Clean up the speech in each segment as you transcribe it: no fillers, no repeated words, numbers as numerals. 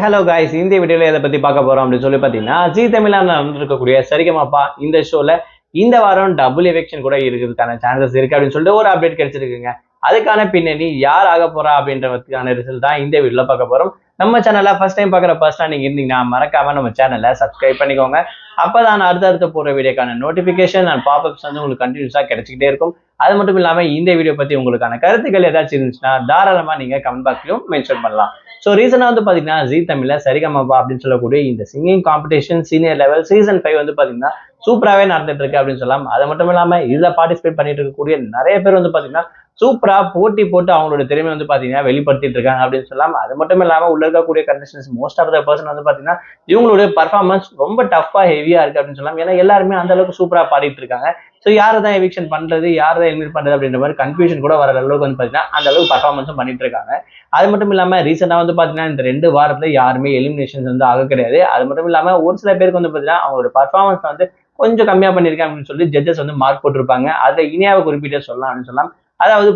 Hello guys, இந்த வீடியோல எதை பத்தி பார்க்க போறோம் அப்படின்னு சொல்லி பாத்தீங்கன்னா, ஜீ தமிழ்ல நடந்திருக்கக்கூடிய சரிகமாப்பா இந்த ஷோல இந்த வாரம் டபுள் எவிக்ஷன் கூட இருக்கிறதுக்கான சான்சஸ் இருக்கு அப்படின்னு சொல்லிட்டு ஒரு அப்டேட் கிடைச்சிருக்குங்க. அதுக்கான பின்னணி யார் ஆக போறா அப்படின்றதுக்கான ரிசல்ட் தான் இந்த வீடியோல பார்க்க போறோம். நம்ம சேனலை ஃபர்ஸ்ட் டைம் பார்க்குற பர்சனா நீங்க இருந்தீங்கன்னா மறக்காம நம்ம சேனலை சப்ஸ்கிரைப் பண்ணிக்கோங்க. அப்பதான் அடுத்தடுத்த போற வீடியோக்கான நோட்டிபிகேஷன் அண்ட் பாப்அப்ஸ் வந்து உங்களுக்கு கண்டினியூஸா கிடைச்சிக்கிட்டே இருக்கும். அது மட்டும் இல்லாம இந்த வீடியோ பத்தி உங்களுக்கான கருத்துக்கள் ஏதாச்சும் இருந்துச்சுன்னா தாராளமா நீங்க கமெண்ட் பாக்ஸ்லயும் மென்ஷன் பண்ணலாம். ஸோ ரீசெண்டாக வந்து பார்த்தீங்கன்னா ஜீ தமிழ்ல சரிகமபா அப்படின்னு சொல்லக்கூடிய இந்த singing competition senior level season 5 வந்து பார்த்தீங்கன்னா சூப்பராகவே நடந்துட்டு இருக்கு அப்படின்னு சொல்லலாம். அது மட்டும் இல்லாமல் இதில் பார்ட்டிசிபேட் பண்ணிட்டு இருக்கக்கூடிய நிறைய பேர் வந்து பார்த்தீங்கன்னா சூப்பரா போட்டி போட்டு அவங்களோட திறமை வந்து பாத்தீங்கன்னா வெளிப்படுத்திட்டு இருக்காங்க அப்படின்னு சொல்லலாம். அது மட்டும் இல்லாம உள்ள இருக்கக்கூடிய contestants most of the person வந்து பாத்தீங்கன்னா இவங்களுடைய பர்ஃபார்மன்ஸ் ரொம்ப டஃபா ஹெவியா இருக்கு அப்படின்னு சொல்லலாம். ஏன்னா எல்லாருமே அந்த அளவுக்கு சூப்பரா பாடிட்டு இருக்காங்க. ஸோ யாரை தான் எவிக்ஷன் பண்றது, யாரை தான் எலிமினேட் பண்றது அப்படின்ற மாதிரி கன்ஃபியூஷன் கூட வர அளவுக்கு வந்து பாத்தீங்கன்னா அந்த அளவுக்கு பர்ஃபார்மன்ஸும் பண்ணிட்டு இருக்காங்க. அது மட்டும் இல்லாம ரீசெண்டா வந்து பாத்தீங்கன்னா இந்த 2 வாரத்துல யாருமே எலிமினேஷன் வந்து ஆக கிடையாது. அது மட்டும் இல்லாம ஒரு சில பேருக்கு வந்து பாத்தீங்கன்னா அவங்களோட பர்ஃபார்மன்ஸ் வந்து கொஞ்சம் கம்மியா பண்ணிருக்கேன் அப்படின்னு சொல்லி ஜட்ஜஸ் வந்து மார்க் போட்டிருப்பாங்க. அதை இனியாவை குறிப்பிட்டு சொல்லலாம் அப்படின்னு சொல்லலாம். அதாவது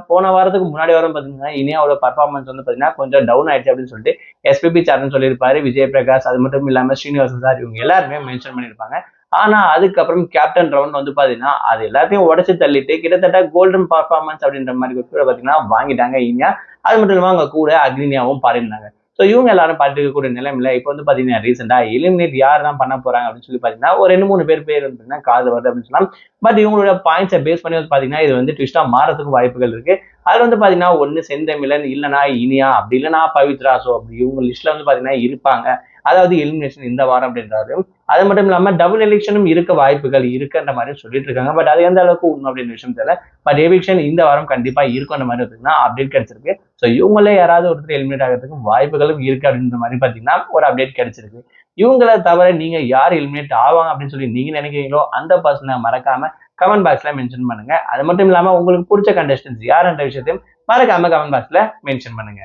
போன வாரத்துக்கு முன்னாடி வாரம் பாத்தீங்கன்னா இனியாவோட பர்ஃபார்மன்ஸ் வந்து பாத்தீங்கன்னா கொஞ்சம் டவுன் ஆயிடுச்சு அப்படின்னு சொல்லிட்டு எஸ்பிபி சார்னு சொல்லியிருப்பாரு, விஜய் பிரகாஷ், அது மட்டும் இல்லாம ஸ்ரீனிவாசன் சார், இவங்க எல்லாருமே மென்ஷன் பண்ணியிருப்பாங்க. ஆனா அதுக்கப்புறம் கேப்டன் ரவுண்ட் வந்து பாத்தீங்கன்னா அது எல்லாத்தையும் உடச்சு தள்ளிட்டு கிட்டத்தட்ட கோல்டன் பர்ஃபார்மன்ஸ் அப்படின்ற மாதிரி பாத்தீங்கன்னா வாங்கிட்டாங்க இனியா. அது மட்டும் இல்லாம அவங்க கூட அக்னியாவும் பாடினாங்க. ஸோ இவங்க எல்லாரும் பார்த்துக்கக்கூடிய நிலைமையில இப்போ வந்து பாத்தீங்கன்னா ரீசெண்டா எலிமினேட் யார் தான் பண்ண போறாங்க அப்படின்னு சொல்லி பாத்தீங்கன்னா ஒரு 2-3 பேர் வந்து காது வருது அப்படின்னு சொல்லலாம். பட் இவங்களோட பாயிண்ட்ஸை பேஸ் பண்ணி வந்து பாத்தீங்கன்னா இது வந்து ட்விஸ்டா மாறதுக்கும் வாய்ப்புகள் இருக்கு. அது வந்து பாத்தீங்கன்னா ஒன்னு செந்தமிழன், இல்லைனா இனியா, அப்படி இல்லைனா பவித்ரா. ஸோ அப்படி இவங்க லிஸ்ட்ல வந்து பாத்தீங்கன்னா இருப்பாங்க. அதாவது எலிமினேஷன் இந்த வாரம் அப்படின்றாரு. அது மட்டும் இல்லாம டபுள் எலெக்ஷனும் இருக்க வாய்ப்புகள் இருக்குன்ற மாதிரி சொல்லிட்டு இருக்காங்க. பட் அது எந்த அளவுக்கு உண்மை அப்படின்ற விஷயம் தெரியல. பட் எவிக்ஷன் இந்த வாரம் கண்டிப்பா இருக்குன்ற மாதிரி பார்த்தீங்கன்னா அப்டேட் கிடைச்சிருக்கு. ஸோ இவங்களே யாராவது ஒருத்தர் எலிமினேட் ஆகிறதுக்கு வாய்ப்புகளும் இருக்கு அப்படின்ற மாதிரி பார்த்தீங்கன்னா ஒரு அப்டேட் கிடைச்சிருக்கு. இவங்களை தவிர நீங்க யார் எலிமினேட் ஆவாங்க அப்படின்னு சொல்லி நீங்க நினைக்கிறீங்களோ அந்த பர்சனை மறக்காம கமெண்ட் பாக்ஸ்ல மென்ஷன் பண்ணுங்க. அது மட்டும் இல்லாம உங்களுக்கு பிடிச்ச கண்டஸ்டன்ஸ் யாருன்ற விஷயத்தையும் மறக்காம கமெண்ட் பாக்ஸ்ல மென்ஷன் பண்ணுங்க.